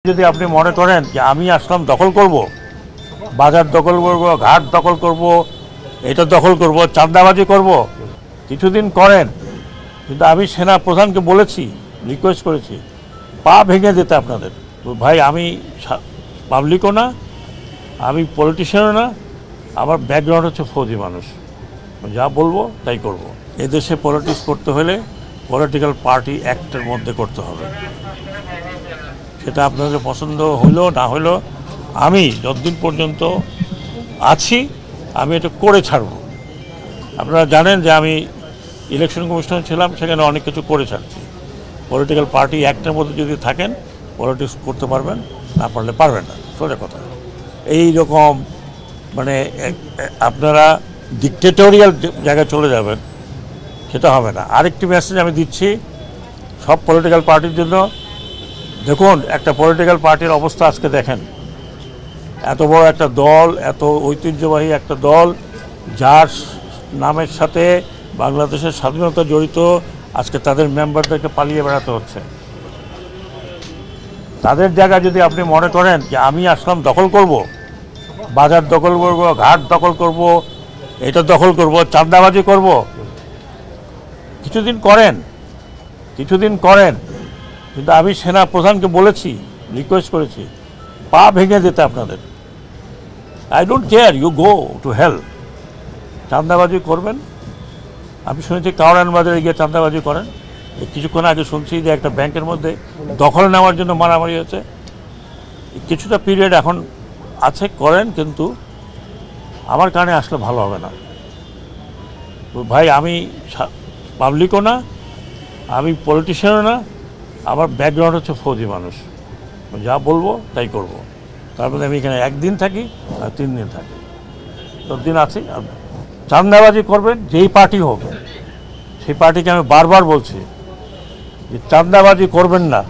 যদি আপনি মনে করেন যে আমি আসলাম দখল করব, বাজার দখল করব, ঘাট দখল করব, এটা দখল করব, চাঁদাবাজি করব, কিছুদিন করেন। কিন্তু আমি সেনা প্রধানকে বলেছি, রিকোয়েস্ট করেছি, পা ভেঙে দিতে আপনাদের। ভাই আমি পাবলিকও না, আমি পলিটিশিয়ানও না, আমার ব্যাকগ্রাউন্ড হচ্ছে ফৌজি মানুষ, যা বলবো তাই করব। এদেশে পলিটিক্স করতে হলে পলিটিক্যাল পার্টি অ্যাক্টের মধ্যে করতে হবে। সেটা আপনাদের পছন্দ হইলো না হইলো, আমি যতদিন পর্যন্ত আছি আমি এটা করে ছাড়ব। আপনারা জানেন যে আমি ইলেকশন কমিশনার ছিলাম, সেখানে অনেক কিছু করে ছাড়ছি। পলিটিক্যাল পার্টি অ্যাক্টের মধ্যে যদি থাকেন পলিটিক্স করতে পারবেন, না পারলে পারবেন না, সোজা কথা। এই রকম মানে আপনারা ডিক্টেটোরিয়াল জায়গায় চলে যাবেন, সেটা হবে না। আরেকটি মেসেজ আমি দিচ্ছি সব পলিটিক্যাল পার্টির জন্য। দেখুন, একটা পলিটিক্যাল পার্টির অবস্থা আজকে দেখেন। এত বড় একটা দল, এত ঐতিহ্যবাহী একটা দল, যার নামের সাথে বাংলাদেশের স্বাধীনতা জড়িত, আজকে তাদের মেম্বারদেরকে পালিয়ে বেড়াতে হচ্ছে। তাদের জায়গায় যদি আপনি মনে করেন যে আমি আসলাম দখল করব, বাজার দখল করব, ঘাট দখল করব, এটা দখল করব, চাঁদাবাজি করব, কিছুদিন করেন। কিন্তু আমি সেনা প্রধানকে বলেছি, রিকোয়েস্ট করেছি, পা ভেঙে দিতে আপনাদের। I don't care, you go to hell. চাঁদাবাজি করবেন, আমি শুনেছি কাউরান বাজারে গিয়ে চাঁদাবাজি করেন। কিছুক্ষণ আগে শুনছি যে একটা ব্যাংকের মধ্যে দখল নেওয়ার জন্য মারামারি হচ্ছে। কিছুটা পিরিয়ড এখন আছে, করেন, কিন্তু আমার কানে আসলে ভালো হবে না। ভাই আমি পাবলিকও না, আমি পলিটিশিয়ানও না, আমার ব্যাকগ্রাউন্ড হচ্ছে ফৌজি মানুষ, যা বলবো তাই করব। তারপরে আমি এখানে একদিন থাকি আর 3 দিন থাকি, 10 দিন আছি। চাঁদাবাজি করবেন যেই পার্টি হোক, সেই পার্টিকে আমি বারবার বলছি যে চাঁদাবাজি করবেন না,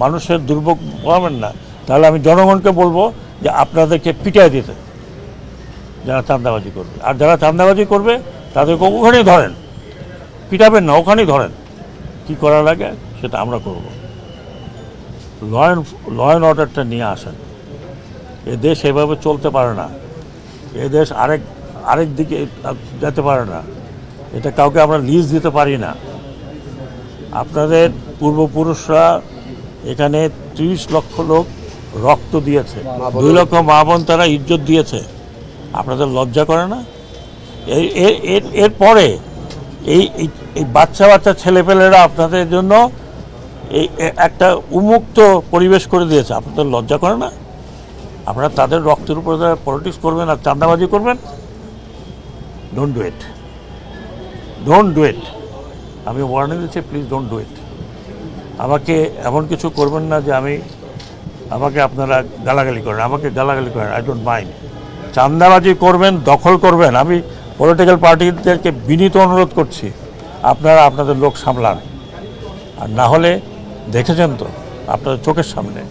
মানুষের দুর্ভোগ পাবেন না। তাহলে আমি জনগণকে বলবো যে আপনাদেরকে পিটিয়ে দিতে, যারা চাঁদাবাজি করবে। আর যারা চাঁদাবাজি করবে তাদেরকে ওখানেই ধরেন, পিটাবেন না, ওখানেই ধরেন। কি করা লাগে সেটা আমরা করব। ল অ্যান্ড অর্ডারটা নিয়ে আসেন। এ দেশ এভাবে চলতে পারে না, এ দেশ আরেক দিকে যেতে পারে না। এটা কাউকে আমরা লিজ দিতে পারি না। আপনাদের পূর্বপুরুষরা এখানে 30 লক্ষ লোক রক্ত দিয়েছে, 2 লক্ষ মা বোন তারা ইজ্জত দিয়েছে। আপনাদের লজ্জা করে না? এরপরে এই বাচ্চা ছেলেপেলেরা আপনাদের জন্য এই একটা উন্মুক্ত পরিবেশ করে দিয়েছে। আপনাদের লজ্জা করে না? আপনারা তাদের রক্তের উপরে পলিটিক্স করবেন আর চাঁদাবাজি করবেন? Don't do it. আমি ওয়ার্নিং দিচ্ছি, প্লিজ ডোন্ট ডু ইট। আমাকে এমন কিছু করবেন না যে আমাকে আপনারা গালাগালি করেন। I don't mind. চাঁদাবাজি করবেন, দখল করবেন, আমি পলিটিক্যাল পার্টিদেরকে বিনীত অনুরোধ করছি, আপনারা আপনাদের লোক সামলান। আর না হলে দেখেছেন তো আপনাদের চোখের সামনে,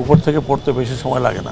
উপর থেকে পড়তে বেশি সময় লাগে না।